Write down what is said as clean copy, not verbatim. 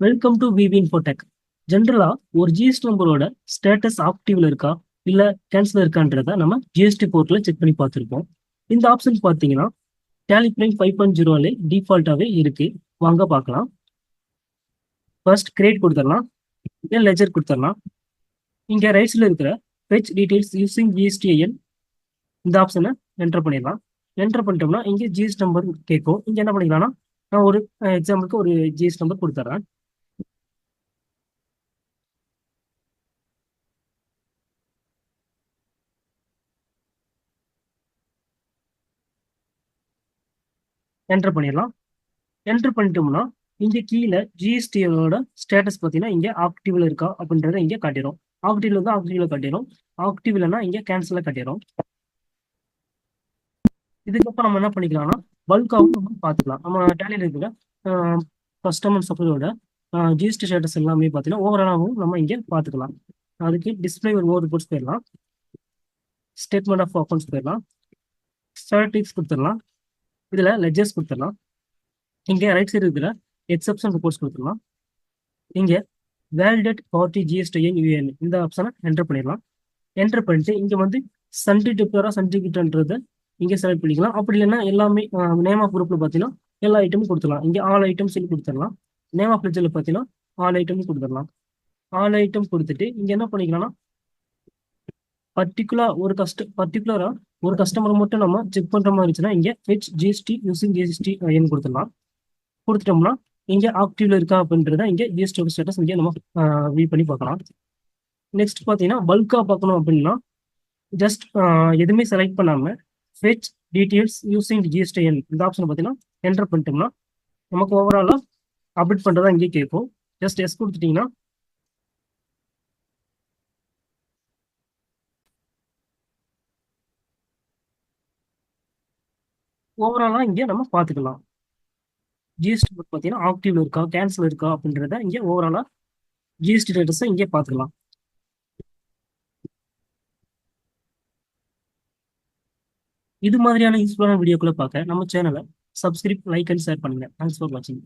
Welcome to VeeVee Infotech. ஜென்ரலா ஒரு GST நம்பரோட ஸ்டேட்டஸ் ஆக்டிவ்ல இருக்கா இல்ல கேன்சல் இருக்கான்றத நம்ம ஜிஎஸ்டி போர்ட்ல செக் பண்ணி பார்த்துருப்போம். இந்த ஆப்ஷன் பார்த்தீங்கன்னா டேலி பிரைம் 5.0 டிஃபால்ட்டாவே இருக்கு. வாங்க பார்க்கலாம். ஃபர்ஸ்ட் கிரியேட் கொடுத்துடலாம், இல்லை லெஜர் கொடுத்துடலாம். இங்க ரைட்ஸ்ல இருக்கிற ஃபெச் டீடைல்ஸ் யூசிங் GSTIN இந்த ஆப்ஷனை என்டர் பண்ணிடலாம். என்டர் பண்ணிட்டோம்னா இங்கே ஜிஎஸ்டி நம்பர் கேட்கும். இங்க என்ன பண்ணிக்கலாம்னா நான் ஒரு எக்ஸாம்பிளுக்கு ஒரு ஜிஎஸ்டி நம்பர் கொடுத்துட்றேன். என்டர் பண்ணிடலாம். என்டர் பண்ணிட்டோம்னா இங்க கீழே ஜிஎஸ்டியோட ஸ்டேட்டஸ் பார்த்தீங்கன்னா இங்க ஆக்டிவ்ல இருக்கா அப்படின்றத இங்க காட்டிடும். ஆக்டிவ்ல இருந்தா ஆக்டிவ்ல காட்டிடும், ஆக்டிவ் இல்லைன்னா இங்க கேன்சல்ல காட்டிடும். இதுக்கப்புறம் நம்ம என்ன பண்ணிக்கலாம்னா பல்காவும் நம்ம பார்த்துக்கலாம். நம்ம டேலியில் இருக்கிற கஸ்டமர் சப்ளையோட ஜிஎஸ்டி ஸ்டேட்டஸ் எல்லாமே பார்த்தீங்கன்னா ஓவராலாகவும் நம்ம இங்கே பார்த்துக்கலாம். அதுக்கு டிஸ்பிளே ஒரு ரிப்போர்ட்ஸ் போயிடலாம், ஸ்டேட்மெண்ட் ஆஃப் அக்கௌண்ட்ஸ் போயிடலாம், ஸ்டாட்டிக்ஸ் கொடுத்துடலாம், இதுல லெஜர்ஸ் கொடுத்துடலாம். இங்கே ரைட் சைடு இருக்கிற எக்ஸப்ஷன் ரிப்போர்ட்ஸ் கொடுத்துடலாம். இங்க வேலிடேட் பார்ட்டி GSTIN யூஎன் இந்த ஆப்ஷனை என்டர் பண்ணிடலாம். என்டர் பண்ணிட்டு இங்க வந்து சன்டி டிப்ளரா சர்டிஃபிகேட்ன்றதை இங்க செலக்ட் பண்ணிக்கலாம். அப்படி இல்லைன்னா எல்லாமே நேம் ஆஃப் குரூப்ல பார்த்தீங்கன்னா எல்லா ஐட்டமும் கொடுத்துடலாம். இங்க ஆல் ஐட்டம் சொல்லி கொடுத்துடலாம். நேம் ஆஃப் லெஜர்ல பார்த்தீங்கன்னா ஆல் ஐட்டம் கொடுத்துடலாம். ஆல் ஐட்டம் கொடுத்துட்டு இங்க என்ன பண்ணிக்கலாம்னா பர்டிகுலரா ஒரு கஸ்டமர் மட்டும் நம்ம செக் பண்ற மாதிரி இருந்துச்சுன்னா இங்க ஃபெச் GST யூசிங் GSTIN கொடுத்துடலாம். கொடுத்துட்டோம்னா இங்க ஆக்டிவ்ல இருக்கா அப்படின்றத இங்க ஜிஎஸ்டி ஸ்டேட்டஸ் இங்க நம்ம வியூ பண்ணி பார்க்கலாம். நெக்ஸ்ட் பார்த்தீங்கன்னா பல்கா பார்க்கணும் அப்படின்னா ஜஸ்ட் எதுவுமே செலக்ட் பண்ணாம ஃபெச் டீடைல்ஸ் யூசிங் GSTIN இந்த ஆப்ஷன் பார்த்தீங்கன்னா என்டர் பண்ணிட்டோம்னா நமக்கு ஓவராலா அப்டேட் பண்றதா இங்கே கேட்கும். ஜஸ்ட் எஸ் கொடுத்துட்டீங்கன்னா ஓவராலா இங்கே நம்ம பார்த்துக்கலாம். ஜிஎஸ்டி பார்த்தீங்கன்னா ஆக்டிவ்ல இருக்கா கேன்சல் இருக்கா அப்படின்றத இங்கே ஓவராலா ஜிஎஸ்டி ஸ்டேட்டஸை இங்கே பார்த்துக்கலாம். இது மாதிரியான யூஸ்ஃபுல்லான வீடியோக்களை பார்க்க நம்ம சேனலை சப்ஸ்கிரைப், லைக் அண்ட் ஷேர் பண்ணுங்க. தேங்க்ஸ் ஃபார் வாட்சிங்.